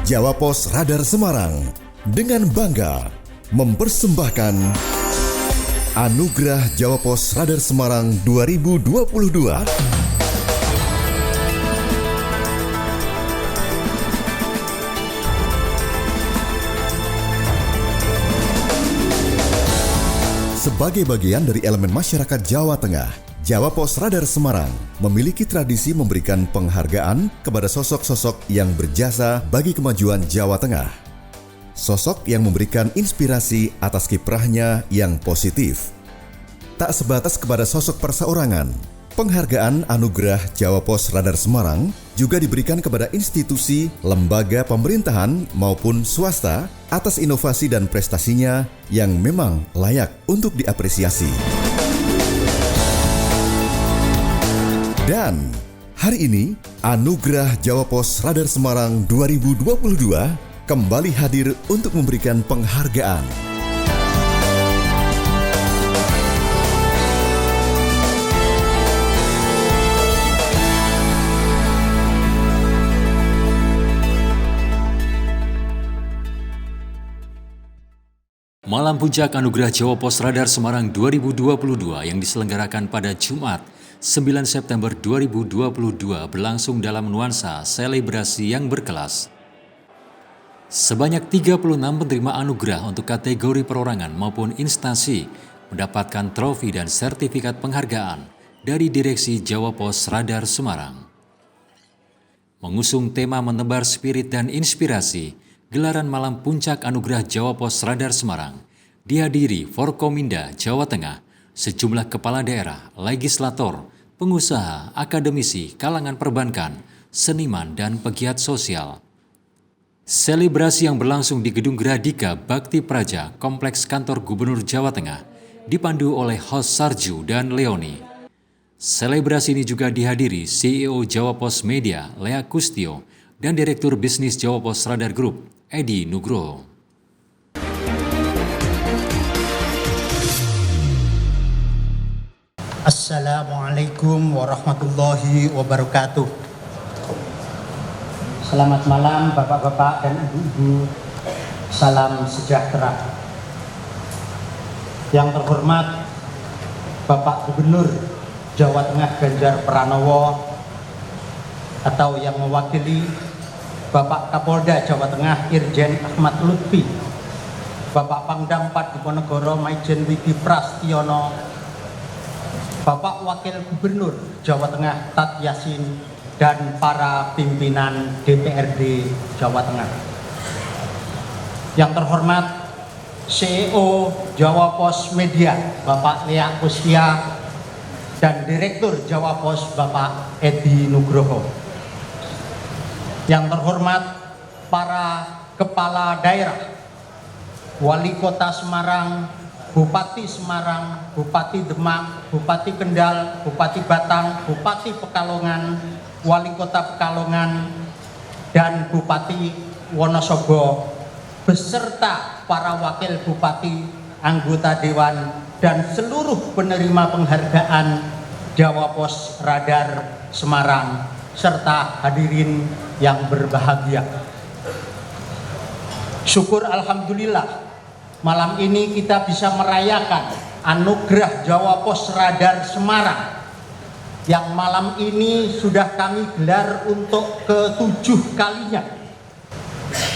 Jawa Pos Radar Semarang dengan bangga mempersembahkan Anugerah Jawa Pos Radar Semarang 2022. Sebagai bagian dari elemen masyarakat Jawa Tengah, Jawa Pos Radar Semarang memiliki tradisi memberikan penghargaan kepada sosok-sosok yang berjasa bagi kemajuan Jawa Tengah. Sosok yang memberikan inspirasi atas kiprahnya yang positif. Tak sebatas kepada sosok perseorangan, penghargaan Anugerah Jawa Pos Radar Semarang juga diberikan kepada institusi, lembaga pemerintahan maupun swasta atas inovasi dan prestasinya yang memang layak untuk diapresiasi. Dan hari ini, Anugerah Jawa Pos Radar Semarang 2022 kembali hadir untuk memberikan penghargaan. Malam Puncak Anugerah Jawa Pos Radar Semarang 2022 yang diselenggarakan pada Jumat 9 September 2022 berlangsung dalam nuansa selebrasi yang berkelas. Sebanyak 36 penerima anugerah untuk kategori perorangan maupun instansi mendapatkan trofi dan sertifikat penghargaan dari Direksi Jawa Pos Radar Semarang. Mengusung tema menebar spirit dan inspirasi, gelaran Malam Puncak Anugerah Jawa Pos Radar Semarang dihadiri Forkominda Jawa Tengah, sejumlah kepala daerah, legislator, pengusaha, akademisi, kalangan perbankan, seniman, dan pegiat sosial. Selebrasi yang berlangsung di Gedung Gradika Bakti Praja, Kompleks Kantor Gubernur Jawa Tengah, dipandu oleh host Sarju dan Leoni. Selebrasi ini juga dihadiri CEO Jawa Pos Media, Lea Kustio, dan Direktur Bisnis Jawa Pos Radar Group, Edi Nugroho. Assalamualaikum warahmatullahi wabarakatuh. Selamat malam Bapak-Bapak dan Ibu-Ibu. Salam sejahtera. Yang terhormat Bapak Gubernur Jawa Tengah Ganjar Pranowo, atau yang mewakili Bapak Kapolda Jawa Tengah Irjen Ahmad Lutfi, Bapak Pangdam 4 Diponegoro Maijen Widi Prastiono, Bapak Wakil Gubernur Jawa Tengah Tat Yasin, dan para pimpinan DPRD Jawa Tengah. Yang terhormat CEO Jawa Pos Media Bapak Lea Kustia dan Direktur Jawa Pos Bapak Edi Nugroho. Yang terhormat para kepala daerah, Wali Kota Semarang, Bupati Semarang, Bupati Demak, Bupati Kendal, Bupati Batang, Bupati Pekalongan, Wali Kota Pekalongan, dan Bupati Wonosobo, beserta para wakil bupati, anggota dewan, dan seluruh penerima penghargaan Jawa Pos Radar Semarang, serta hadirin yang berbahagia. Syukur alhamdulillah, malam ini kita bisa merayakan Anugerah Jawa Pos Radar Semarang yang malam ini sudah kami gelar untuk ke-7 kalinya.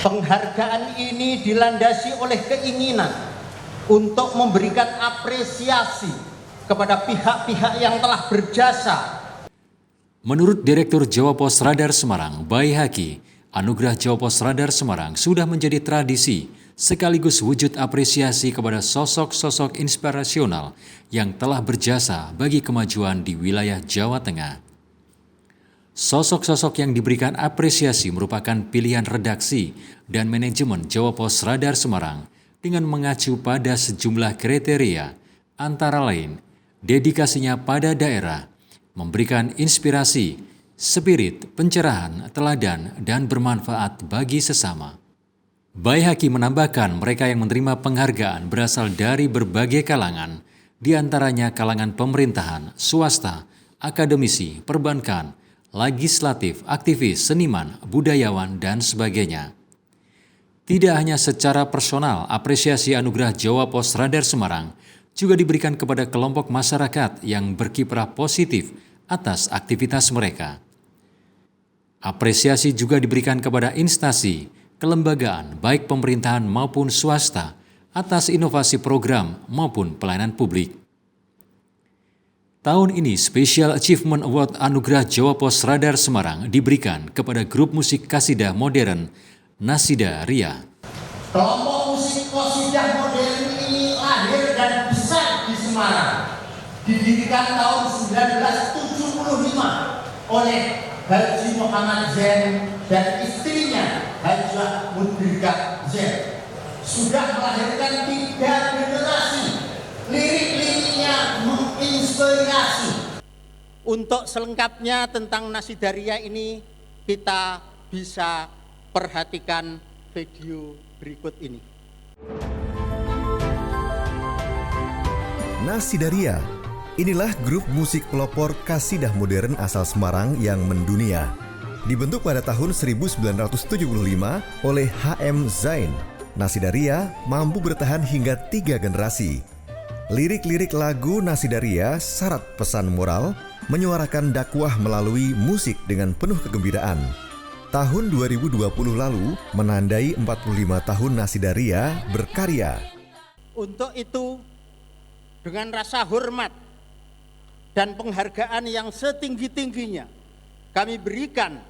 Penghargaan ini dilandasi oleh keinginan untuk memberikan apresiasi kepada pihak-pihak yang telah berjasa. Menurut Direktur Jawa Pos Radar Semarang, Bayi Haki, Anugerah Jawa Pos Radar Semarang sudah menjadi tradisi sekaligus wujud apresiasi kepada sosok-sosok inspirasional yang telah berjasa bagi kemajuan di wilayah Jawa Tengah. Sosok-sosok yang diberikan apresiasi merupakan pilihan redaksi dan manajemen Jawa Pos Radar Semarang dengan mengacu pada sejumlah kriteria, antara lain dedikasinya pada daerah, memberikan inspirasi, spirit, pencerahan, teladan, dan bermanfaat bagi sesama. Bayi Haki menambahkan mereka yang menerima penghargaan berasal dari berbagai kalangan, di antaranya kalangan pemerintahan, swasta, akademisi, perbankan, legislatif, aktivis, seniman, budayawan, dan sebagainya. Tidak hanya secara personal, apresiasi anugerah Jawa Pos Radar Semarang juga diberikan kepada kelompok masyarakat yang berkiprah positif atas aktivitas mereka. Apresiasi juga diberikan kepada instansi, kelembagaan, baik pemerintahan maupun swasta, atas inovasi program maupun pelayanan publik. Tahun ini Special Achievement Award Anugerah Jawa Pos Radar Semarang diberikan kepada grup musik kasidah modern Nasida Ria. Kelompok musik kasidah modern ini lahir dan besar di Semarang. Didirikan tahun 1975 oleh Haji Muhammad Zain dan istrinya Hajah Mudrika Zain. Sudah melahirkan 3 generasi. Lirik-liriknya menginspirasi. Untuk selengkapnya tentang Nasida Ria ini kita bisa perhatikan video berikut ini. Nasida Ria, inilah grup musik pelopor kasidah modern asal Semarang yang mendunia. Dibentuk pada tahun 1975 oleh H.M. Zain, Nasida Ria mampu bertahan hingga 3 generasi. Lirik-lirik lagu Nasida Ria syarat pesan moral, menyuarakan dakwah melalui musik dengan penuh kegembiraan. Tahun 2020 lalu menandai 45 tahun Nasida Ria berkarya. Untuk itu, dengan rasa hormat dan penghargaan yang setinggi-tingginya, kami berikan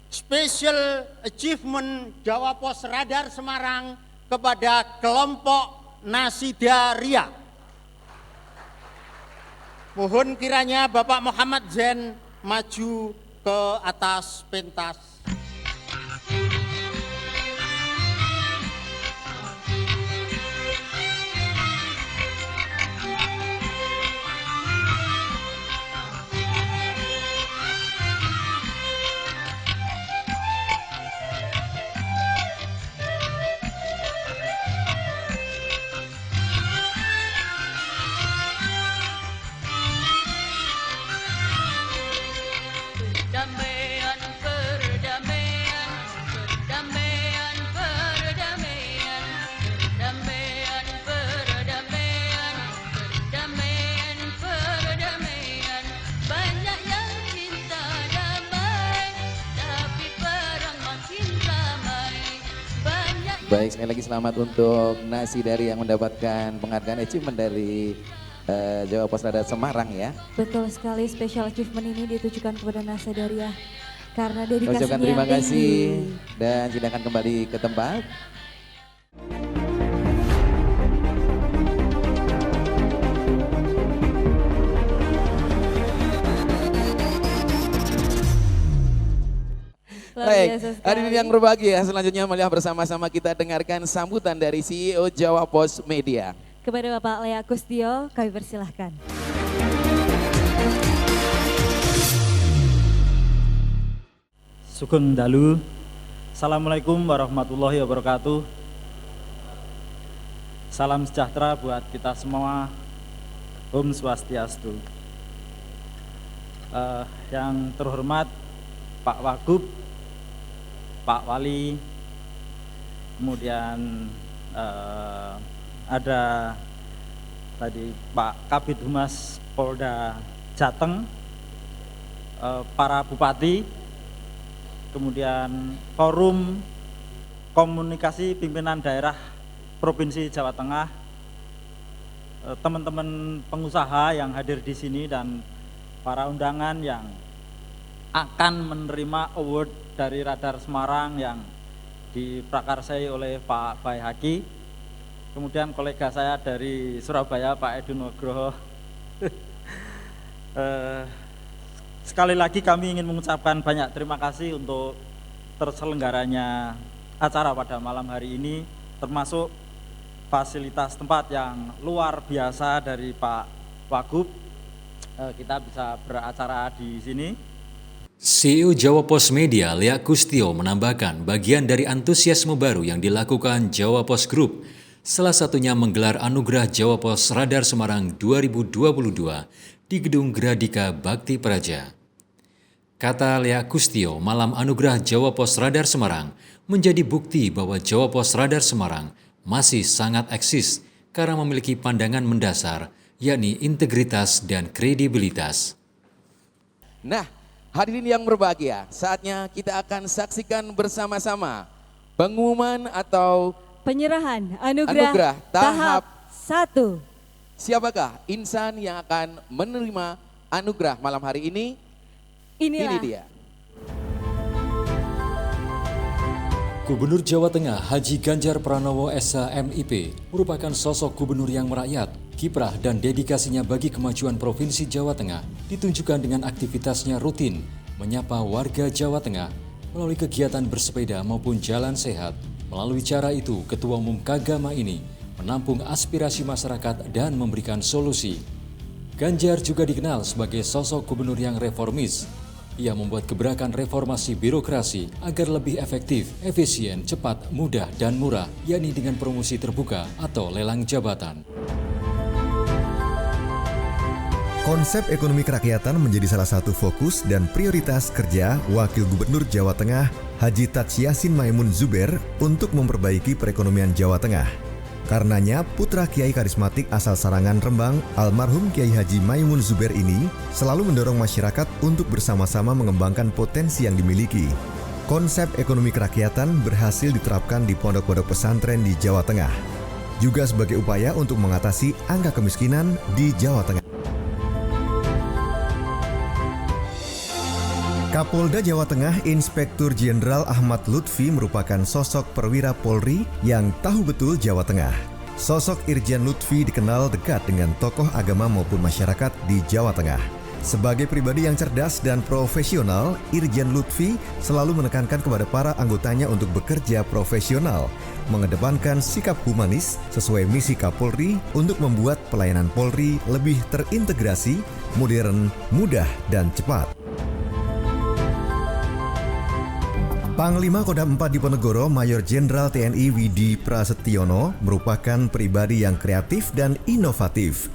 Special Achievement Jawa Pos Radar Semarang kepada kelompok Nasida Ria. Mohon kiranya Bapak Muhammad Zain maju ke atas pentas. Baik, sekali lagi selamat untuk Nasida Ria yang mendapatkan penghargaan achievement dari Jawa Pos Radar Semarang ya. Betul sekali, special achievement ini ditujukan kepada Nasida Ria karena dedikasinya ucapkan terima kasih dan silakan kembali ke tempat. Baik, hadirin yang berbahagia, selanjutnya melihat bersama-sama kita dengarkan sambutan dari CEO Jawa Pos Media. Kepada Bapak Lea Kustio, kami persilahkan. Sugeng dalu. Assalamualaikum warahmatullahi wabarakatuh. Salam sejahtera buat kita semua. Om Swastiastu. Yang terhormat Pak Wagub, Pak Wali, kemudian ada tadi Pak Kabid Humas Polda Jateng, para bupati, kemudian forum komunikasi pimpinan daerah Provinsi Jawa Tengah, teman-teman pengusaha yang hadir di sini dan para undangan yang akan menerima award dari Radar Semarang yang diprakarsai oleh Pak Bayhaki, kemudian kolega saya dari Surabaya Pak Edu Nugroho. Sekali lagi kami ingin mengucapkan banyak terima kasih untuk terselenggaranya acara pada malam hari ini, termasuk fasilitas tempat yang luar biasa dari Pak Wagub. Kita bisa beracara di sini. CEO Jawa Pos Media Lea Kustio menambahkan bagian dari antusiasme baru yang dilakukan Jawa Pos Group, salah satunya menggelar Anugerah Jawa Pos Radar Semarang 2022 di Gedung Gradika Bakti Praja. Kata Lea Kustio, Malam Anugerah Jawa Pos Radar Semarang menjadi bukti bahwa Jawa Pos Radar Semarang masih sangat eksis karena memiliki pandangan mendasar, yakni integritas dan kredibilitas. Nah, hadirin yang berbahagia, saatnya kita akan saksikan bersama-sama pengumuman atau Penyerahan anugerah tahap 1. siapakah insan yang akan menerima anugerah malam hari ini? Inilah Ini dia. Gubernur Jawa Tengah Haji Ganjar Pranowo SH MIP merupakan sosok gubernur yang merakyat. Kiprah dan dedikasinya bagi kemajuan Provinsi Jawa Tengah ditunjukkan dengan aktivitasnya rutin menyapa warga Jawa Tengah melalui kegiatan bersepeda maupun jalan sehat. Melalui cara itu, Ketua Umum Kagama ini menampung aspirasi masyarakat dan memberikan solusi. Ganjar juga dikenal sebagai sosok gubernur yang reformis. Ia membuat gebrakan reformasi birokrasi agar lebih efektif, efisien, cepat, mudah, dan murah, yakni dengan promosi terbuka atau lelang jabatan. Konsep ekonomi kerakyatan menjadi salah satu fokus dan prioritas kerja Wakil Gubernur Jawa Tengah Haji Taj Yassin Maimun Zuber untuk memperbaiki perekonomian Jawa Tengah. Karenanya, putra Kiai karismatik asal Sarangan Rembang, almarhum Kiai Haji Maimun Zuber ini selalu mendorong masyarakat untuk bersama-sama mengembangkan potensi yang dimiliki. Konsep ekonomi kerakyatan berhasil diterapkan di pondok-pondok pesantren di Jawa Tengah, juga sebagai upaya untuk mengatasi angka kemiskinan di Jawa Tengah. Kapolda Jawa Tengah Inspektur Jenderal Ahmad Lutfi merupakan sosok perwira Polri yang tahu betul Jawa Tengah. Sosok Irjen Lutfi dikenal dekat dengan tokoh agama maupun masyarakat di Jawa Tengah. Sebagai pribadi yang cerdas dan profesional, Irjen Lutfi selalu menekankan kepada para anggotanya untuk bekerja profesional, mengedepankan sikap humanis sesuai misi Kapolri untuk membuat pelayanan Polri lebih terintegrasi, modern, mudah, dan cepat. Panglima Kodam 4 Diponegoro Mayor Jenderal TNI Widi Prasetyono merupakan pribadi yang kreatif dan inovatif.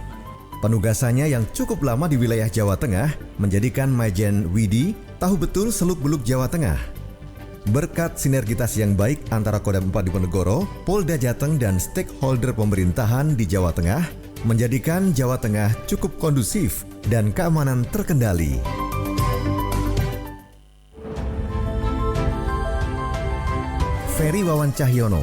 Penugasannya yang cukup lama di wilayah Jawa Tengah menjadikan Majen Widi tahu betul seluk-beluk Jawa Tengah. Berkat sinergitas yang baik antara Kodam 4 Diponegoro, Polda Jateng dan stakeholder pemerintahan di Jawa Tengah menjadikan Jawa Tengah cukup kondusif dan keamanan terkendali. Ferry Wawan Cahyono,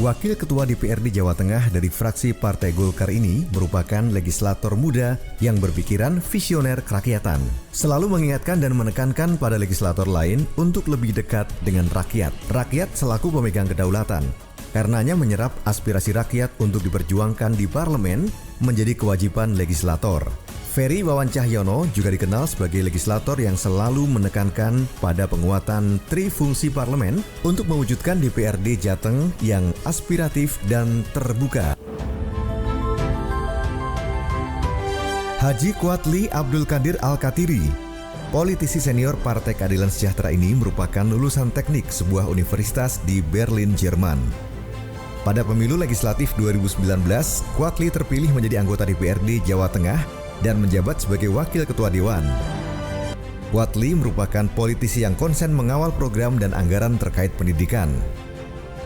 Wakil Ketua DPRD Jawa Tengah dari fraksi Partai Golkar ini merupakan legislator muda yang berpikiran visioner kerakyatan. Selalu mengingatkan dan menekankan pada legislator lain untuk lebih dekat dengan rakyat. Rakyat selaku pemegang kedaulatan. Karenanya menyerap aspirasi rakyat untuk diperjuangkan di parlemen menjadi kewajiban legislator. Ferry Wawan Cahyono juga dikenal sebagai legislator yang selalu menekankan pada penguatan trifungsi parlemen untuk mewujudkan DPRD Jateng yang aspiratif dan terbuka. Haji Kuatli Abdul Qadir Al-Katiri, politisi senior Partai Keadilan Sejahtera ini merupakan lulusan teknik sebuah universitas di Berlin, Jerman. Pada pemilu legislatif 2019, Kuatli terpilih menjadi anggota DPRD Jawa Tengah dan menjabat sebagai Wakil Ketua Dewan. Kuatli merupakan politisi yang konsen mengawal program dan anggaran terkait pendidikan.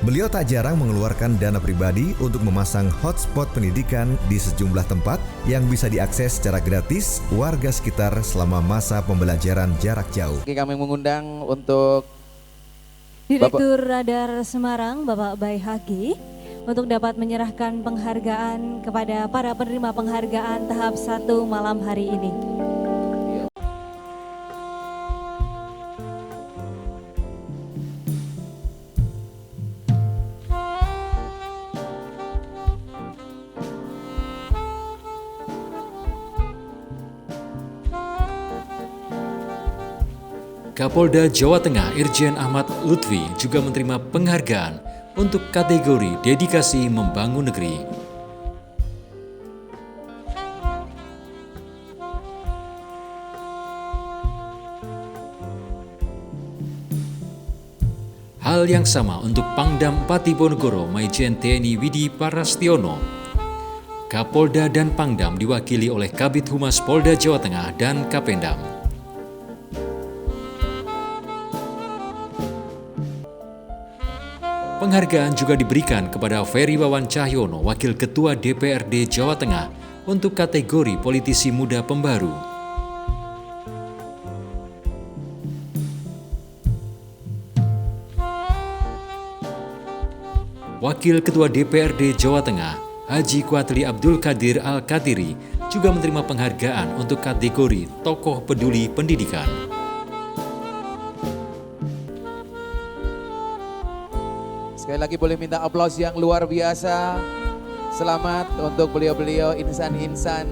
Beliau tak jarang mengeluarkan dana pribadi untuk memasang hotspot pendidikan di sejumlah tempat yang bisa diakses secara gratis warga sekitar selama masa pembelajaran jarak jauh. Oke, kami mengundang untuk Direktur Radar Semarang, Bapak Bay Hagi, untuk dapat menyerahkan penghargaan kepada para penerima penghargaan tahap 1 malam hari ini. Kapolda Jawa Tengah Irjen Ahmad Lutfi juga menerima penghargaan untuk kategori dedikasi membangun negeri. Hal yang sama untuk Pangdam 4 Diponegoro Majen TNI Widi Parastiono. Kapolda dan Pangdam diwakili oleh Kabid Humas Polda Jawa Tengah dan Kapendam. Penghargaan juga diberikan kepada Ferry Wawan Cahyono, Wakil Ketua DPRD Jawa Tengah, untuk kategori politisi muda pembaru. Wakil Ketua DPRD Jawa Tengah, Haji Kuatli Abdul Qadir Al-Katiri, juga menerima penghargaan untuk kategori Tokoh Peduli Pendidikan. Sekali lagi boleh minta aplaus yang luar biasa. Selamat untuk beliau-beliau insan-insan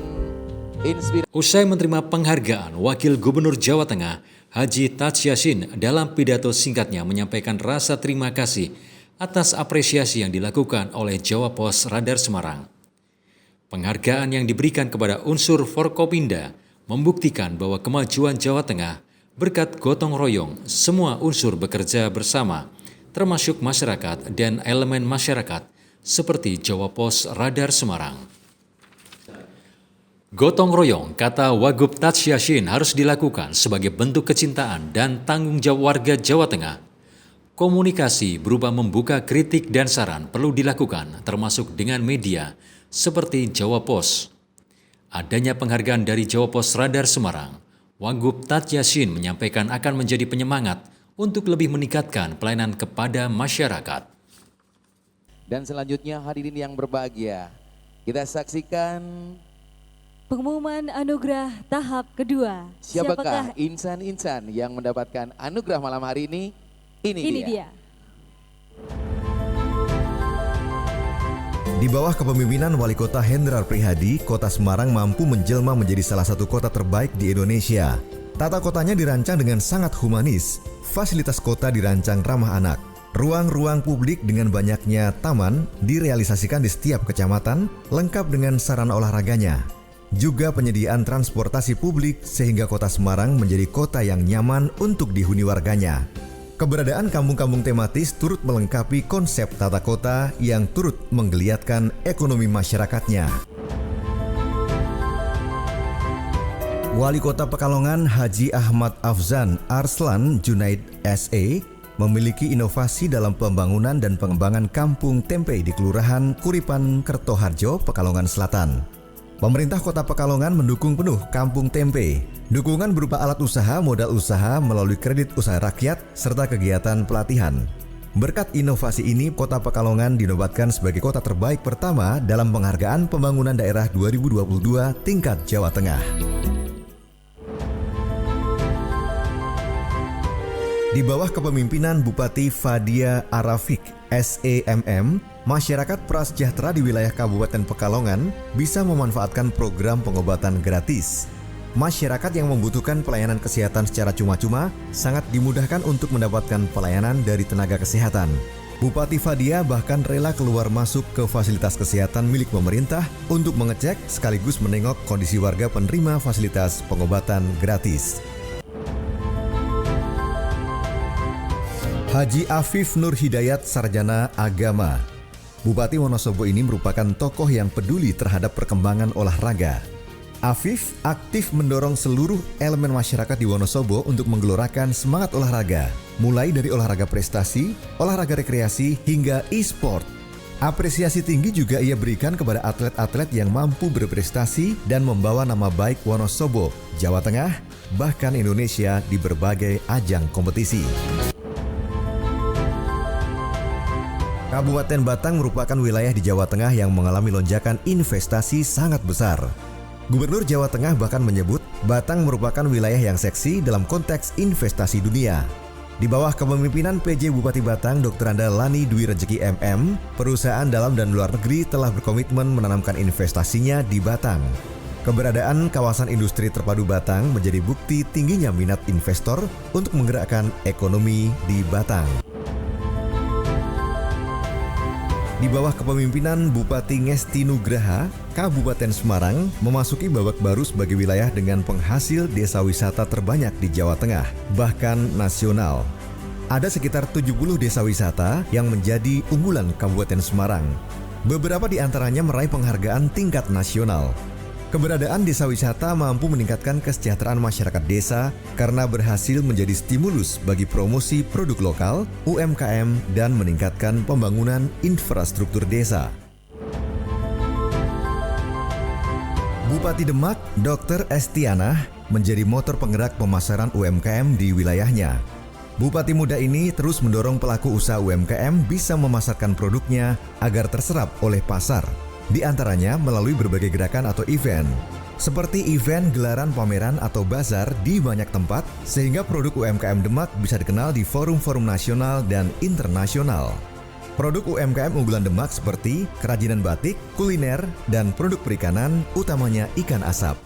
inspirasi. Usai menerima penghargaan, Wakil Gubernur Jawa Tengah, Haji Taj Yassin, dalam pidato singkatnya menyampaikan rasa terima kasih atas apresiasi yang dilakukan oleh Jawa Pos Radar Semarang. Penghargaan yang diberikan kepada unsur Forkopimda membuktikan bahwa kemajuan Jawa Tengah berkat gotong royong, semua unsur bekerja bersama, termasuk masyarakat dan elemen masyarakat seperti Jawa Pos Radar Semarang. Gotong royong, kata Wagub Taj Yassin, harus dilakukan sebagai bentuk kecintaan dan tanggung jawab warga Jawa Tengah. Komunikasi berupa membuka kritik dan saran perlu dilakukan, termasuk dengan media seperti Jawa Pos. Adanya penghargaan dari Jawa Pos Radar Semarang, Wagub Taj Yassin menyampaikan akan menjadi penyemangat untuk lebih meningkatkan pelayanan kepada masyarakat. Dan selanjutnya hadirin yang berbahagia, kita saksikan pengumuman anugerah tahap kedua. Siapakah insan-insan yang mendapatkan anugerah malam hari ini? Ini dia. Di bawah kepemimpinan Wali Kota Hendrar Prihadi, Kota Semarang mampu menjelma menjadi salah satu kota terbaik di Indonesia. Tata kotanya dirancang dengan sangat humanis, fasilitas kota dirancang ramah anak. Ruang-ruang publik dengan banyaknya taman direalisasikan di setiap kecamatan, lengkap dengan sarana olahraganya. Juga penyediaan transportasi publik sehingga Kota Semarang menjadi kota yang nyaman untuk dihuni warganya. Keberadaan kampung-kampung tematis turut melengkapi konsep tata kota yang turut menggeliatkan ekonomi masyarakatnya. Wali Kota Pekalongan Haji Ahmad Afzan Arslan Junaid SE memiliki inovasi dalam pembangunan dan pengembangan kampung tempe di Kelurahan Kuripan Kertoharjo, Pekalongan Selatan. Pemerintah Kota Pekalongan mendukung penuh kampung tempe. Dukungan berupa alat usaha, modal usaha melalui kredit usaha rakyat, serta kegiatan pelatihan. Berkat inovasi ini, Kota Pekalongan dinobatkan sebagai kota terbaik pertama dalam penghargaan pembangunan daerah 2022 tingkat Jawa Tengah. Di bawah kepemimpinan Bupati Fadia Arafik, SEMM, masyarakat prasejahtera di wilayah Kabupaten Pekalongan bisa memanfaatkan program pengobatan gratis. Masyarakat yang membutuhkan pelayanan kesehatan secara cuma-cuma sangat dimudahkan untuk mendapatkan pelayanan dari tenaga kesehatan. Bupati Fadia bahkan rela keluar masuk ke fasilitas kesehatan milik pemerintah untuk mengecek sekaligus menengok kondisi warga penerima fasilitas pengobatan gratis. Haji Afif Nur Hidayat, Sarjana Agama. Bupati Wonosobo ini merupakan tokoh yang peduli terhadap perkembangan olahraga. Afif aktif mendorong seluruh elemen masyarakat di Wonosobo untuk menggelorakan semangat olahraga, mulai dari olahraga prestasi, olahraga rekreasi, hingga e-sport. Apresiasi tinggi juga ia berikan kepada atlet-atlet yang mampu berprestasi dan membawa nama baik Wonosobo, Jawa Tengah, bahkan Indonesia di berbagai ajang kompetisi. Kabupaten Batang merupakan wilayah di Jawa Tengah yang mengalami lonjakan investasi sangat besar. Gubernur Jawa Tengah bahkan menyebut Batang merupakan wilayah yang seksi dalam konteks investasi dunia. Di bawah kepemimpinan PJ Bupati Batang, Dr. Anda Lani Dwi Rezeki MM, perusahaan dalam dan luar negeri telah berkomitmen menanamkan investasinya di Batang. Keberadaan kawasan industri terpadu Batang menjadi bukti tingginya minat investor untuk menggerakkan ekonomi di Batang. Di bawah kepemimpinan Bupati Ngesti Nugraha, Kabupaten Semarang memasuki babak baru sebagai wilayah dengan penghasil desa wisata terbanyak di Jawa Tengah, bahkan nasional. Ada sekitar 70 desa wisata yang menjadi unggulan Kabupaten Semarang. Beberapa di antaranya meraih penghargaan tingkat nasional. Keberadaan desa wisata mampu meningkatkan kesejahteraan masyarakat desa karena berhasil menjadi stimulus bagi promosi produk lokal, UMKM, dan meningkatkan pembangunan infrastruktur desa. Bupati Demak, Dr. Estiana, menjadi motor penggerak pemasaran UMKM di wilayahnya. Bupati muda ini terus mendorong pelaku usaha UMKM bisa memasarkan produknya agar terserap oleh pasar. Di antaranya melalui berbagai gerakan atau event, seperti event gelaran pameran atau bazar di banyak tempat, sehingga produk UMKM Demak bisa dikenal di forum-forum nasional dan internasional. Produk UMKM unggulan Demak seperti kerajinan batik, kuliner, dan produk perikanan, utamanya ikan asap.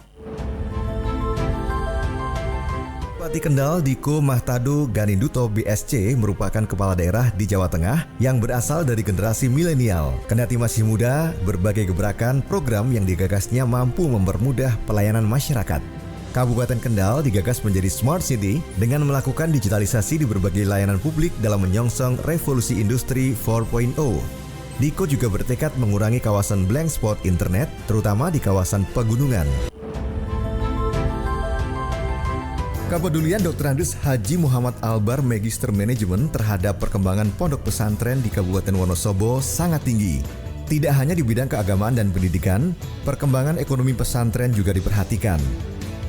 Bupati Kendal Diko Mahtado Ganinduto BSC merupakan kepala daerah di Jawa Tengah yang berasal dari generasi milenial. Kendati masih muda, berbagai gebrakan program yang digagasnya mampu mempermudah pelayanan masyarakat. Kabupaten Kendal digagas menjadi Smart City dengan melakukan digitalisasi di berbagai layanan publik dalam menyongsong revolusi industri 4.0. Diko juga bertekad mengurangi kawasan blank spot internet, terutama di kawasan pegunungan. Kepedulian Dr. Andes Haji Muhammad Albar Magister Management terhadap perkembangan pondok pesantren di Kabupaten Wonosobo sangat tinggi. Tidak hanya di bidang keagamaan dan pendidikan, perkembangan ekonomi pesantren juga diperhatikan.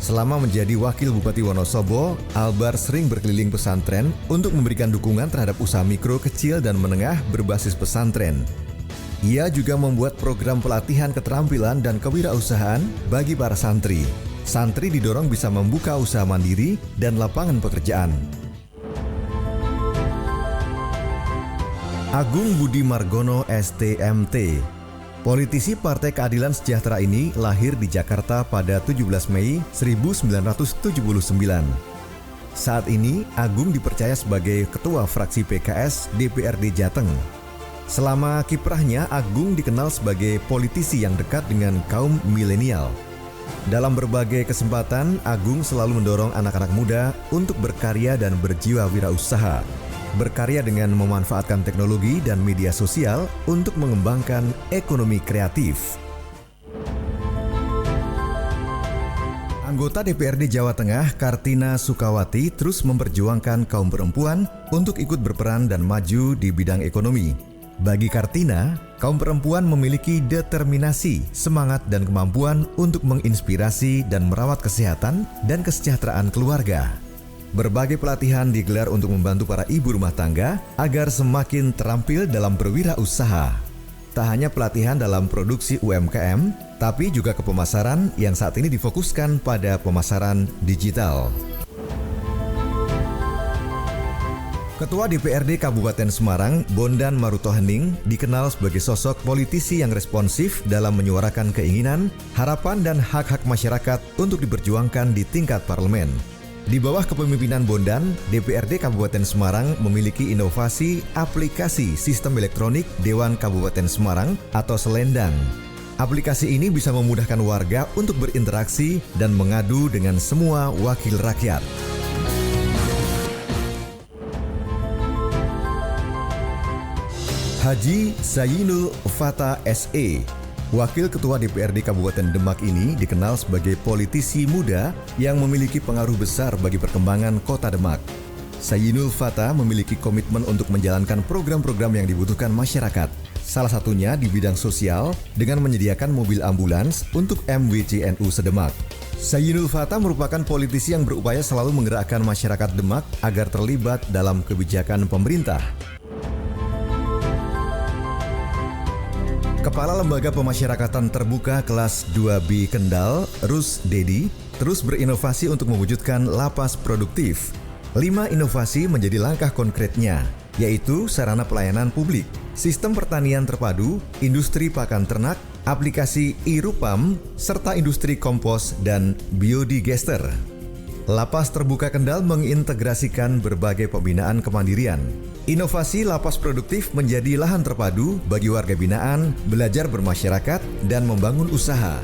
Selama menjadi Wakil Bupati Wonosobo, Albar sering berkeliling pesantren untuk memberikan dukungan terhadap usaha mikro, kecil, dan menengah berbasis pesantren. Ia juga membuat program pelatihan keterampilan dan kewirausahaan bagi para santri. Santri didorong bisa membuka usaha mandiri dan lapangan pekerjaan. Agung Budi Margono STMT, politisi Partai Keadilan Sejahtera ini lahir di Jakarta pada 17 Mei 1979. Saat ini, Agung dipercaya sebagai Ketua Fraksi PKS DPRD Jateng. Selama kiprahnya, Agung dikenal sebagai politisi yang dekat dengan kaum milenial. Dalam berbagai kesempatan, Agung selalu mendorong anak-anak muda untuk berkarya dan berjiwa wirausaha. Berkarya dengan memanfaatkan teknologi dan media sosial untuk mengembangkan ekonomi kreatif. Anggota DPRD Jawa Tengah, Kartina Sukawati, terus memperjuangkan kaum perempuan untuk ikut berperan dan maju di bidang ekonomi. Bagi Kartina, kaum perempuan memiliki determinasi, semangat, dan kemampuan untuk menginspirasi dan merawat kesehatan dan kesejahteraan keluarga. Berbagai pelatihan digelar untuk membantu para ibu rumah tangga agar semakin terampil dalam berwirausaha. Tak hanya pelatihan dalam produksi UMKM, tapi juga ke pemasaran yang saat ini difokuskan pada pemasaran digital. Ketua DPRD Kabupaten Semarang, Bondan Marutohening, dikenal sebagai sosok politisi yang responsif dalam menyuarakan keinginan, harapan, dan hak-hak masyarakat untuk diperjuangkan di tingkat parlemen. Di bawah kepemimpinan Bondan, DPRD Kabupaten Semarang memiliki inovasi aplikasi sistem elektronik Dewan Kabupaten Semarang atau Selendang. Aplikasi ini bisa memudahkan warga untuk berinteraksi dan mengadu dengan semua wakil rakyat. Haji Zayinul Fatah SE, Wakil Ketua DPRD Kabupaten Demak ini dikenal sebagai politisi muda yang memiliki pengaruh besar bagi perkembangan kota Demak. Zayinul Fatah memiliki komitmen untuk menjalankan program-program yang dibutuhkan masyarakat. Salah satunya di bidang sosial dengan menyediakan mobil ambulans untuk MWCNU Sedemak. Zayinul Fatah merupakan politisi yang berupaya selalu menggerakkan masyarakat Demak agar terlibat dalam kebijakan pemerintah. Kepala Lembaga Pemasyarakatan Terbuka Kelas 2B Kendal, Rus Dedi, terus berinovasi untuk mewujudkan lapas produktif. 5 inovasi menjadi langkah konkretnya, yaitu sarana pelayanan publik, sistem pertanian terpadu, industri pakan ternak, aplikasi e-Rupam, serta industri kompos dan biodigester. Lapas Terbuka Kendal mengintegrasikan berbagai pembinaan kemandirian. Inovasi lapas produktif menjadi lahan terpadu bagi warga binaan, belajar bermasyarakat, dan membangun usaha.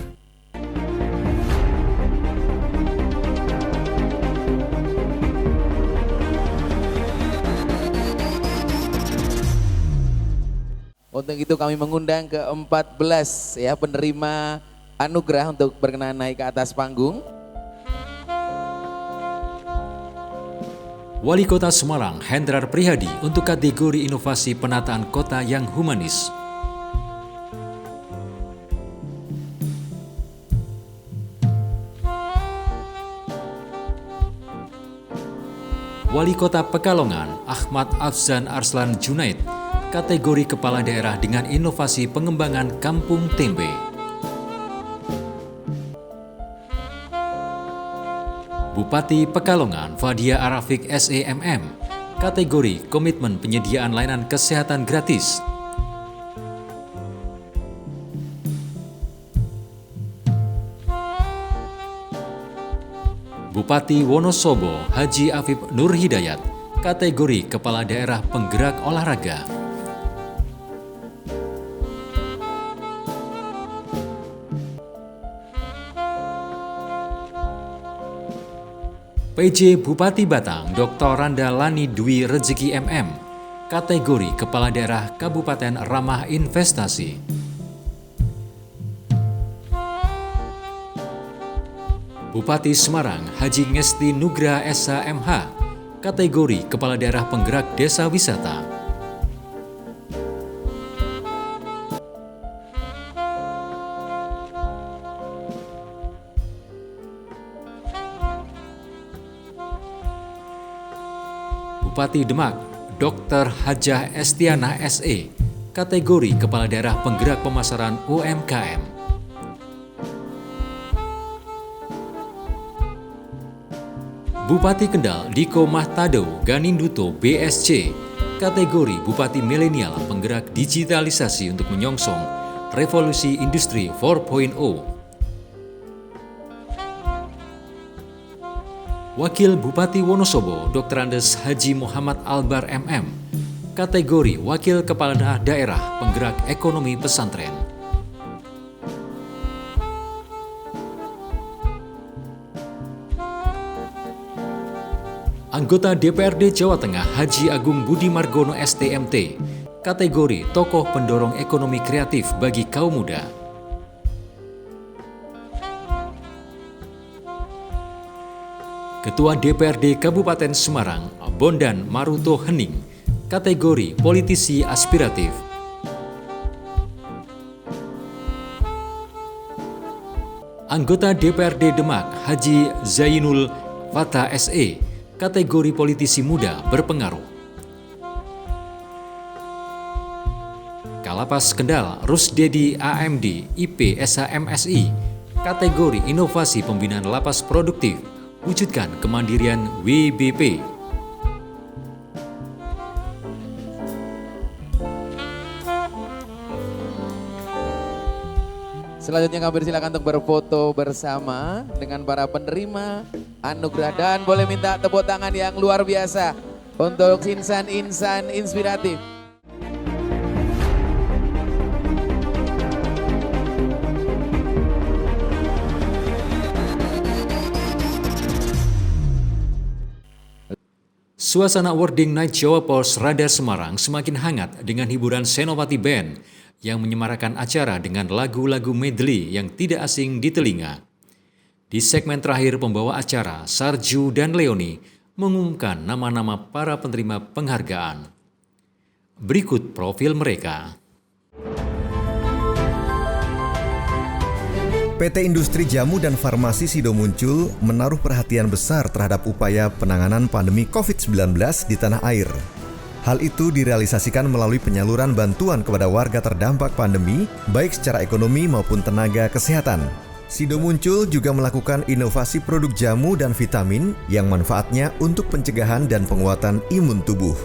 Untuk itu kami mengundang ke-14 ya penerima anugerah untuk berkenan naik ke atas panggung. Wali Kota Semarang Hendrar Prihadi untuk kategori inovasi penataan kota yang humanis. Wali Kota Pekalongan Ahmad Afzan Arslan Junaid kategori kepala daerah dengan inovasi pengembangan kampung tempe. Bupati Pekalongan Fadia Arafik SEMM kategori komitmen penyediaan layanan kesehatan gratis. Bupati Wonosobo Haji Afif Nur Hidayat kategori kepala daerah penggerak olahraga. PJ Bupati Batang Dr. Randa Lani Dwi Rezeki MM kategori kepala daerah Kabupaten Ramah Investasi. Bupati Semarang Haji Ngesti Nugra Esa MH kategori kepala daerah penggerak desa wisata. Bupati Demak, Dr. Hajah Estiana SE, kategori Kepala Daerah Penggerak Pemasaran UMKM. Bupati Kendal, Diko Mahtado Ganinduto BSC, kategori Bupati Milenial Penggerak Digitalisasi untuk menyongsong Revolusi Industri 4.0. Wakil Bupati Wonosobo Dr. Andes Haji Muhammad Albar MM, kategori Wakil Kepala Daerah Penggerak Ekonomi Pesantren. Anggota DPRD Jawa Tengah Haji Agung Budi Margono STMT, kategori Tokoh Pendorong Ekonomi Kreatif bagi Kaum Muda. Ketua DPRD Kabupaten Semarang, Bondan Maruto Hening, kategori Politisi Aspiratif. Anggota DPRD Demak, Haji Zainul Fatah SE, kategori Politisi Muda Berpengaruh. Kalapas Kendal, Rusdedi AMD, IP SHMSI, kategori Inovasi Pembinaan Lapas Produktif, wujudkan kemandirian WBP. Selanjutnya kami persilakan untuk berfoto bersama dengan para penerima anugerah dan boleh minta tepuk tangan yang luar biasa untuk insan-insan inspiratif. Suasana awarding night Jawa Pos Radar Semarang semakin hangat dengan hiburan Senopati Band yang menyemarakan acara dengan lagu-lagu medley yang tidak asing di telinga. Di segmen terakhir pembawa acara, Sarju dan Leoni mengumumkan nama-nama para penerima penghargaan. Berikut profil mereka. PT Industri Jamu dan Farmasi Sido Muncul menaruh perhatian besar terhadap upaya penanganan pandemi COVID-19 di tanah air. Hal itu direalisasikan melalui penyaluran bantuan kepada warga terdampak pandemi, baik secara ekonomi maupun tenaga kesehatan. Sido Muncul juga melakukan inovasi produk jamu dan vitamin yang manfaatnya untuk pencegahan dan penguatan imun tubuh.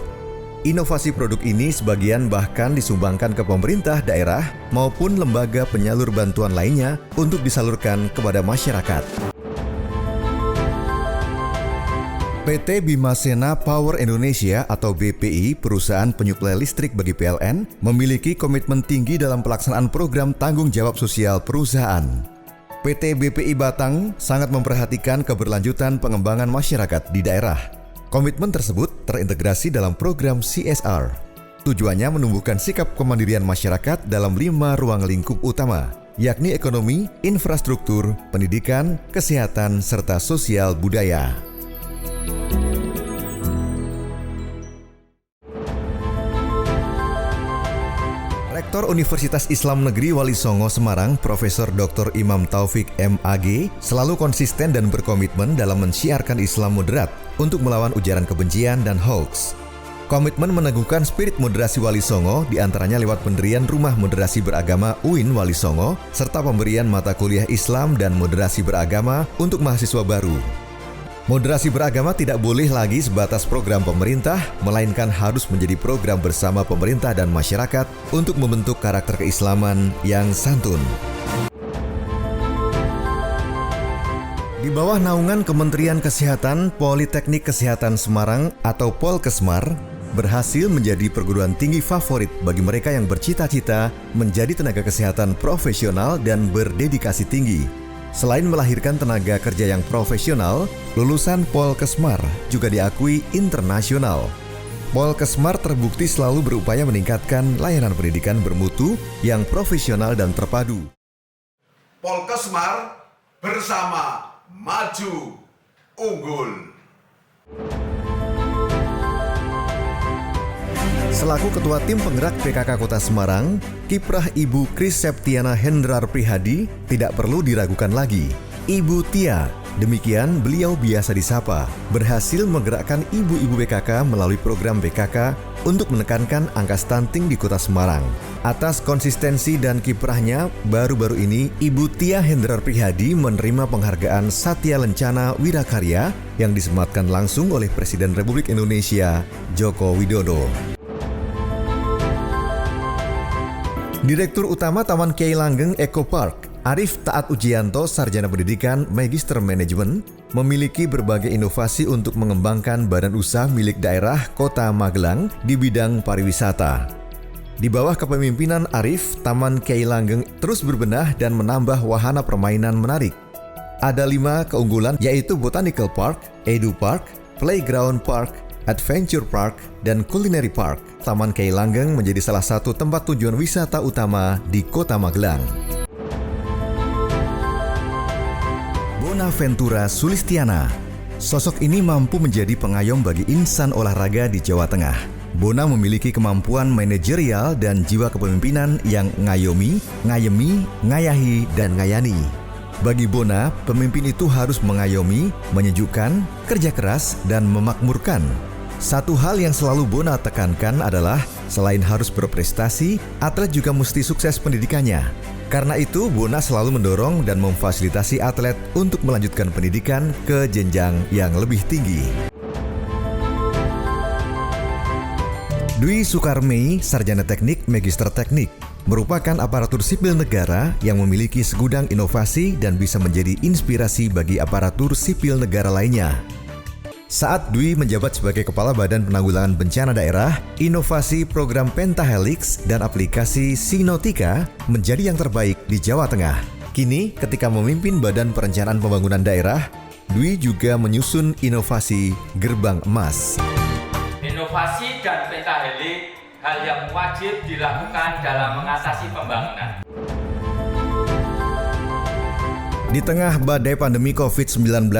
Inovasi produk ini sebagian bahkan disumbangkan ke pemerintah daerah maupun lembaga penyalur bantuan lainnya untuk disalurkan kepada masyarakat. PT Bimasena Power Indonesia atau BPI, perusahaan penyuplai listrik bagi PLN, memiliki komitmen tinggi dalam pelaksanaan program tanggung jawab sosial perusahaan. PT BPI Batang sangat memperhatikan keberlanjutan pengembangan masyarakat di daerah. Komitmen tersebut terintegrasi dalam program CSR. Tujuannya menumbuhkan sikap kemandirian masyarakat dalam 5 ruang lingkup utama, yakni ekonomi, infrastruktur, pendidikan, kesehatan, serta sosial budaya. Rektor Universitas Islam Negeri Wali Songo Semarang, Profesor Dr. Imam Taufik MAG, selalu konsisten dan berkomitmen dalam mensiarkan Islam moderat untuk melawan ujaran kebencian dan hoax. Komitmen meneguhkan spirit moderasi Wali Songo diantaranya lewat pendirian Rumah Moderasi Beragama UIN Wali Songo, serta pemberian mata kuliah Islam dan moderasi beragama untuk mahasiswa baru. Moderasi beragama tidak boleh lagi sebatas program pemerintah, melainkan harus menjadi program bersama pemerintah dan masyarakat untuk membentuk karakter keislaman yang santun. Di bawah naungan Kementerian Kesehatan, Politeknik Kesehatan Semarang atau Polkesmar berhasil menjadi perguruan tinggi favorit bagi mereka yang bercita-cita menjadi tenaga kesehatan profesional dan berdedikasi tinggi. Selain melahirkan tenaga kerja yang profesional, lulusan Polkesmar juga diakui internasional. Polkesmar terbukti selalu berupaya meningkatkan layanan pendidikan bermutu yang profesional dan terpadu. Polkesmar bersama maju unggul. Selaku Ketua Tim Penggerak PKK Kota Semarang, kiprah Ibu Kris Septiana Hendrar Prihadi tidak perlu diragukan lagi. Ibu Tia, demikian beliau biasa disapa, berhasil menggerakkan ibu-ibu PKK melalui program PKK untuk menekankan angka stunting di Kota Semarang. Atas konsistensi dan kiprahnya, baru-baru ini Ibu Tia Hendrar Prihadi menerima penghargaan Satya Lencana Wirakarya yang disematkan langsung oleh Presiden Republik Indonesia, Joko Widodo. Direktur Utama Taman Kiai Langgeng Eco Park, Arif Taat Ujianto, Sarjana Pendidikan Magister Manajemen, memiliki berbagai inovasi untuk mengembangkan badan usaha milik daerah Kota Magelang di bidang pariwisata. Di bawah kepemimpinan Arif, Taman Kiai Langgeng terus berbenah dan menambah wahana permainan menarik. Ada 5 keunggulan, yaitu Botanical Park, Edu Park, Playground Park, Adventure Park, dan Culinary Park. Taman Kiai Langgeng menjadi salah satu tempat tujuan wisata utama di Kota Magelang. Bonaventura Sulistiana. Sosok ini mampu menjadi pengayom bagi insan olahraga di Jawa Tengah. Bona memiliki kemampuan manajerial dan jiwa kepemimpinan yang ngayomi, ngayemi, ngayahi, dan ngayani. Bagi Bona, pemimpin itu harus mengayomi, menyejukkan, kerja keras, dan memakmurkan. Satu hal yang selalu Bona tekankan adalah selain harus berprestasi, atlet juga mesti sukses pendidikannya. Karena itu, Bona selalu mendorong dan memfasilitasi atlet untuk melanjutkan pendidikan ke jenjang yang lebih tinggi. Dwi Soekarmei, Sarjana Teknik Magister Teknik, merupakan aparatur sipil negara yang memiliki segudang inovasi dan bisa menjadi inspirasi bagi aparatur sipil negara lainnya. Saat Dwi menjabat sebagai Kepala Badan Penanggulangan Bencana Daerah, inovasi program Pentahelix dan aplikasi Sinotika menjadi yang terbaik di Jawa Tengah. Kini, ketika memimpin Badan Perencanaan Pembangunan Daerah, Dwi juga menyusun inovasi Gerbang Emas. Inovasi dan Pentahelix hal yang wajib dilakukan dalam mengatasi pembangunan. Di tengah badai pandemi COVID-19,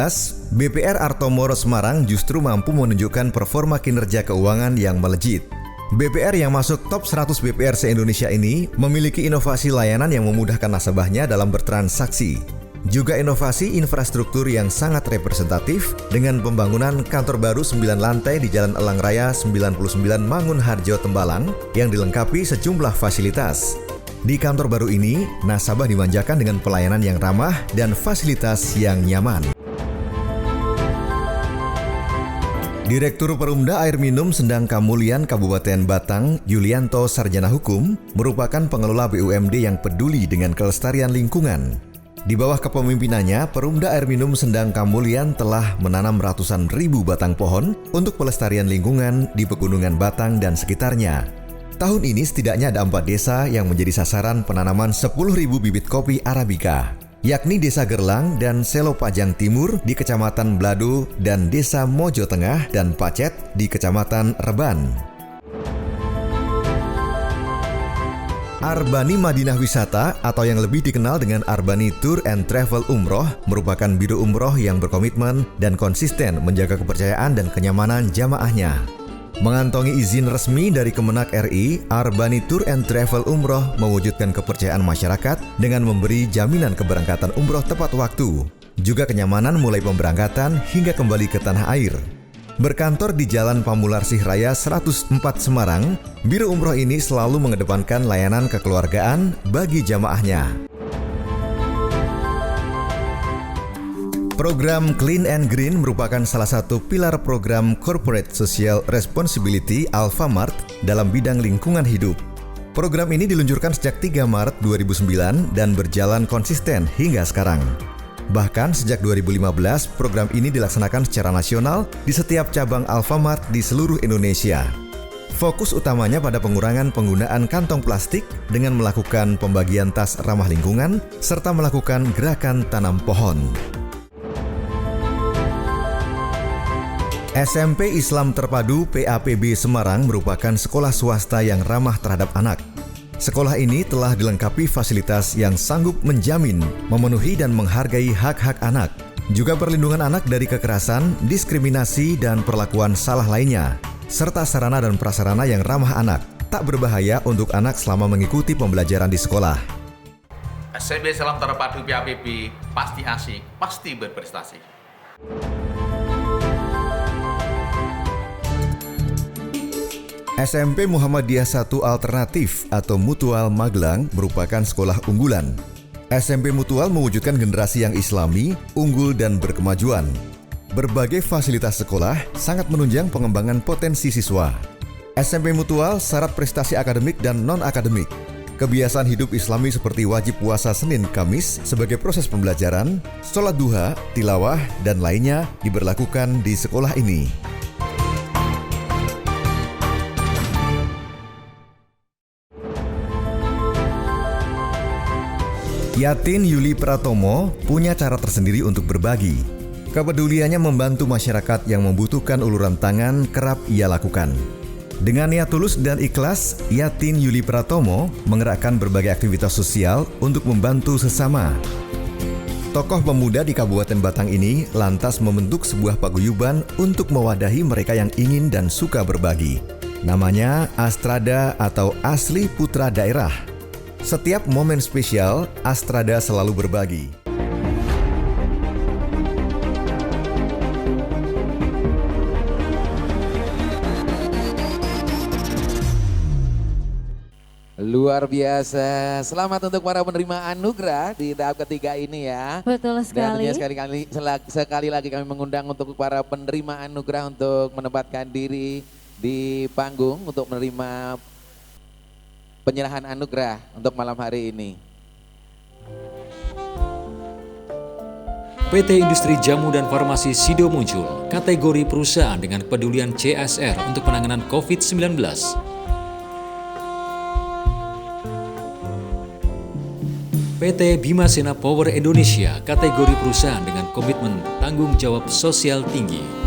BPR Artomoro Semarang justru mampu menunjukkan performa kinerja keuangan yang melejit. BPR yang masuk top 100 BPR se-Indonesia ini memiliki inovasi layanan yang memudahkan nasabahnya dalam bertransaksi. Juga inovasi infrastruktur yang sangat representatif dengan pembangunan kantor baru 9 lantai di Jalan Elang Raya 99 Mangunharjo Tembalang yang dilengkapi sejumlah fasilitas. Di kantor baru ini, nasabah dimanjakan dengan pelayanan yang ramah dan fasilitas yang nyaman. Direktur Perumda Air Minum Sendang Kamulian Kabupaten Batang, Yulianto Sarjana Hukum, merupakan pengelola BUMD yang peduli dengan kelestarian lingkungan. Di bawah kepemimpinannya, Perumda Air Minum Sendang Kamulian telah menanam ratusan ribu batang pohon untuk pelestarian lingkungan di Pegunungan Batang dan sekitarnya. Tahun ini setidaknya ada 4 desa yang menjadi sasaran penanaman 10.000 bibit kopi Arabica, yakni Desa Gerlang dan Selo Pajang Timur di Kecamatan Blado dan Desa Mojo Tengah dan Pacet di Kecamatan Reban. Arbani Madinah Wisata atau yang lebih dikenal dengan Arbani Tour and Travel Umroh merupakan biro umroh yang berkomitmen dan konsisten menjaga kepercayaan dan kenyamanan jamaahnya. Mengantongi izin resmi dari Kemenak RI, Arbani Tour and Travel Umroh mewujudkan kepercayaan masyarakat dengan memberi jaminan keberangkatan umroh tepat waktu, juga kenyamanan mulai pemberangkatan hingga kembali ke tanah air. Berkantor di Jalan Pamularsih Raya 104 Semarang, Biro Umroh ini selalu mengedepankan layanan kekeluargaan bagi jamaahnya. Program Clean and Green merupakan salah satu pilar program Corporate Social Responsibility Alfamart dalam bidang lingkungan hidup. Program ini diluncurkan sejak 3 Maret 2009 dan berjalan konsisten hingga sekarang. Bahkan sejak 2015, program ini dilaksanakan secara nasional di setiap cabang Alfamart di seluruh Indonesia. Fokus utamanya pada pengurangan penggunaan kantong plastik dengan melakukan pembagian tas ramah lingkungan serta melakukan gerakan tanam pohon. SMP Islam Terpadu PAPB Semarang merupakan sekolah swasta yang ramah terhadap anak. Sekolah ini telah dilengkapi fasilitas yang sanggup menjamin, memenuhi dan menghargai hak-hak anak, juga perlindungan anak dari kekerasan, diskriminasi, dan perlakuan salah lainnya, serta sarana dan prasarana yang ramah anak, tak berbahaya untuk anak selama mengikuti pembelajaran di sekolah. SMP Islam Terpadu PAPB pasti asik, pasti berprestasi. SMP Muhammadiyah 1 Alternatif atau Mutual Magelang merupakan sekolah unggulan. SMP Mutual mewujudkan generasi yang islami, unggul dan berkemajuan. Berbagai fasilitas sekolah sangat menunjang pengembangan potensi siswa. SMP Mutual syarat prestasi akademik dan non-akademik. Kebiasaan hidup islami seperti wajib puasa Senin Kamis sebagai proses pembelajaran, sholat duha, tilawah, dan lainnya diberlakukan di sekolah ini. Yatin Yuli Pratomo punya cara tersendiri untuk berbagi. Kepeduliannya membantu masyarakat yang membutuhkan uluran tangan kerap ia lakukan. Dengan niat tulus dan ikhlas, Yatin Yuli Pratomo menggerakkan berbagai aktivitas sosial untuk membantu sesama. Tokoh pemuda di Kabupaten Batang ini lantas membentuk sebuah paguyuban untuk mewadahi mereka yang ingin dan suka berbagi. Namanya Astrada atau Asli Putra Daerah. Setiap momen spesial, Astrada selalu berbagi. Luar biasa. Selamat untuk para penerima anugerah di tahap ketiga ini ya. Betul sekali. Dan sekali lagi kami mengundang untuk para penerima anugerah untuk menempatkan diri di panggung untuk menerima penyerahan anugerah untuk malam hari ini. PT Industri Jamu dan Farmasi Sido muncul, kategori perusahaan dengan kepedulian CSR untuk penanganan COVID-19. PT Bima Sena Power Indonesia, kategori perusahaan dengan komitmen tanggung jawab sosial tinggi.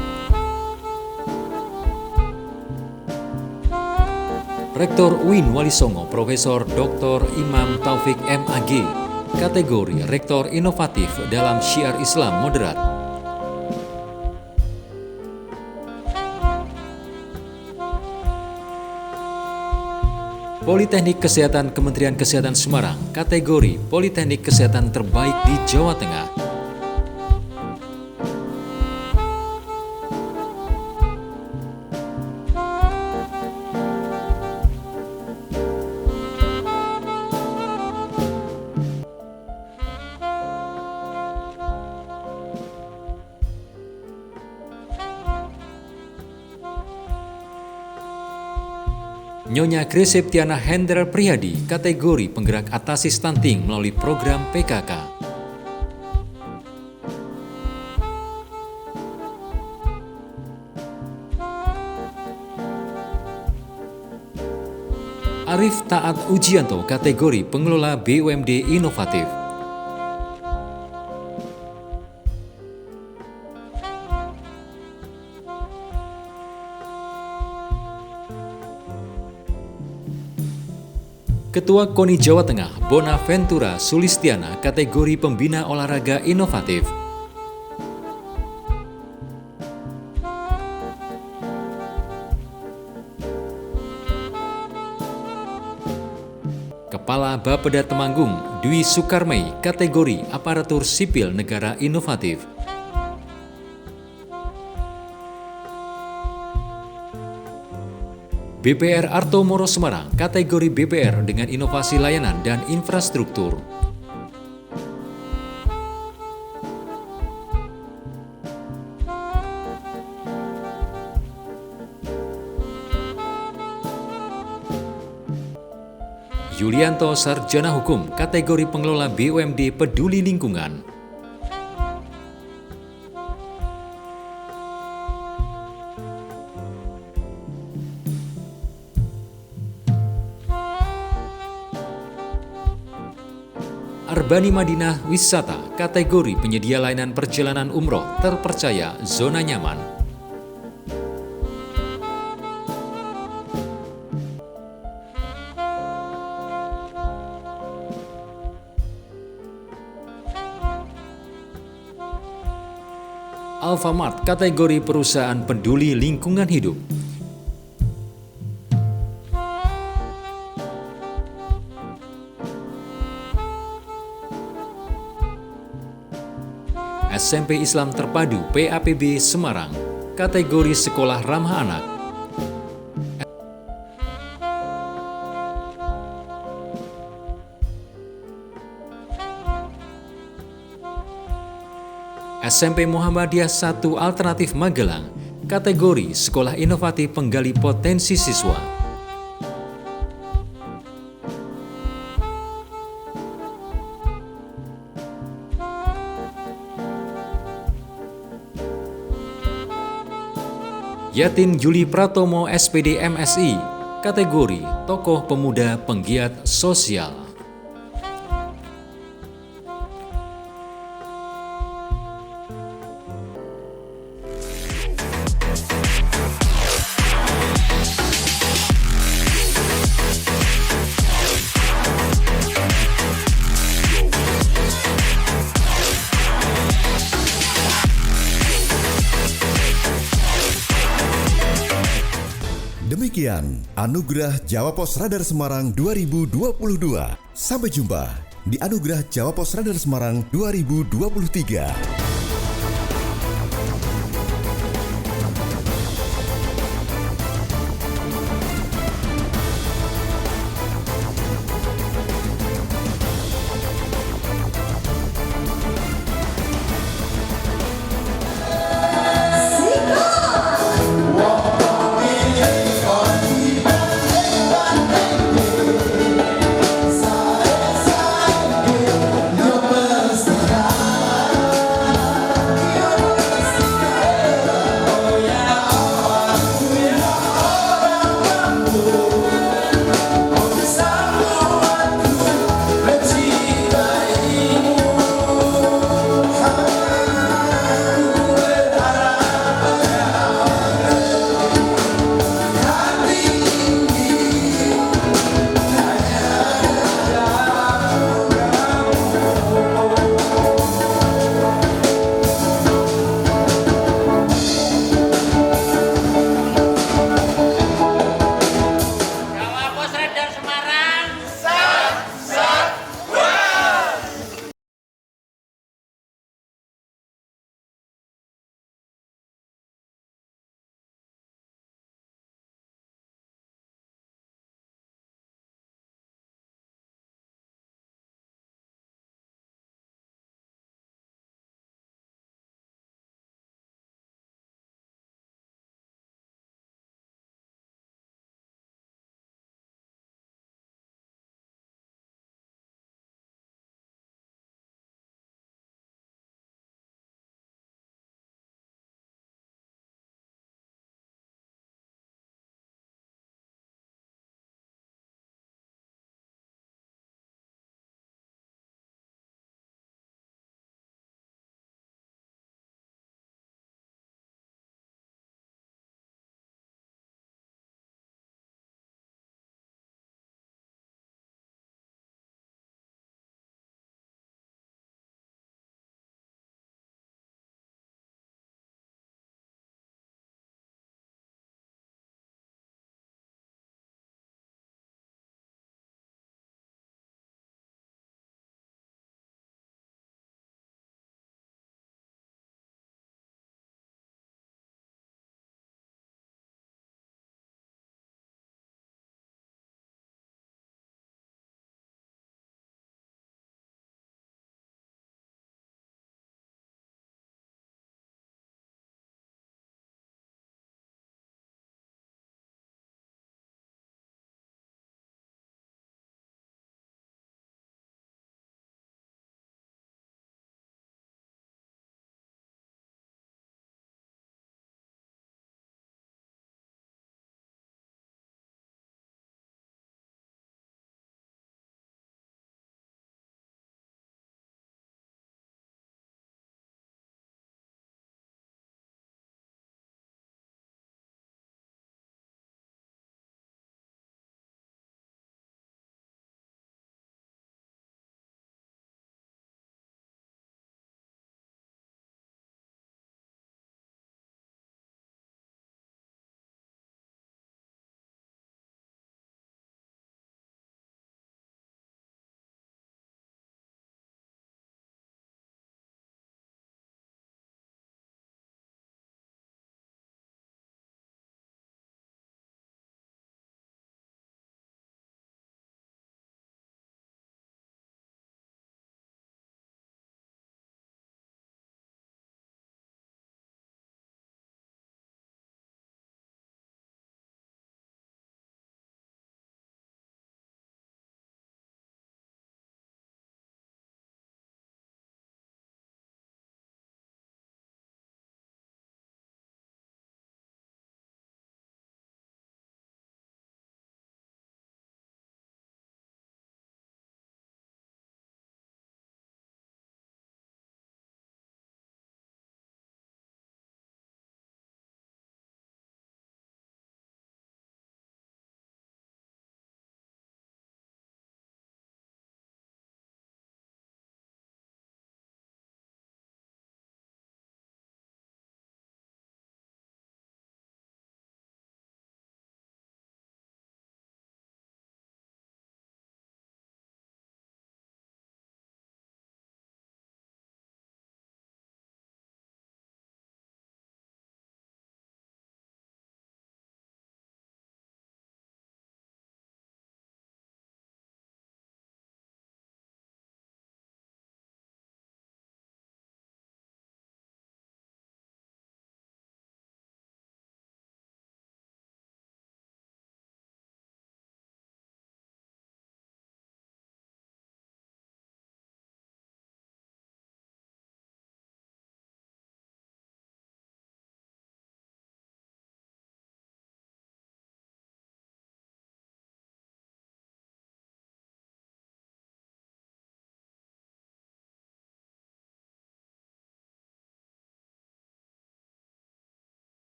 Rektor UIN Walisongo Profesor Dr. Imam Taufik MAG, kategori Rektor Inovatif dalam Syiar Islam Moderat. Politeknik Kesehatan Kementerian Kesehatan Semarang, kategori Politeknik Kesehatan Terbaik di Jawa Tengah. Nyonya Grace Septiana Hendra Priyadi, kategori penggerak atasi stunting melalui program PKK. Arif Taat Ujianto, kategori pengelola BUMD inovatif. Ketua KONI Jawa Tengah, Bonaventura Sulistiana, kategori Pembina Olahraga Inovatif. Kepala Bapeda Temanggung, Dwi Sukarmei, kategori Aparatur Sipil Negara Inovatif. BPR Arto Moro Semarang, kategori BPR dengan inovasi layanan dan infrastruktur. Yulianto Sarjana Hukum, kategori Pengelola BUMD Peduli Lingkungan. Arbani Madinah Wisata, kategori Penyedia Layanan Perjalanan Umroh Terpercaya Zona Nyaman. Alfamart, kategori Perusahaan Peduli Lingkungan Hidup. SMP Islam Terpadu PAPB Semarang, kategori Sekolah Ramah Anak. SMP Muhammadiyah 1 Alternatif Magelang, kategori Sekolah Inovatif Penggali Potensi Siswa. Yatin Juli Pratomo SPD MSI, kategori Tokoh Pemuda Penggiat Sosial. Demikian Anugerah Jawa Pos Radar Semarang 2022. Sampai jumpa di Anugerah Jawa Pos Radar Semarang 2023.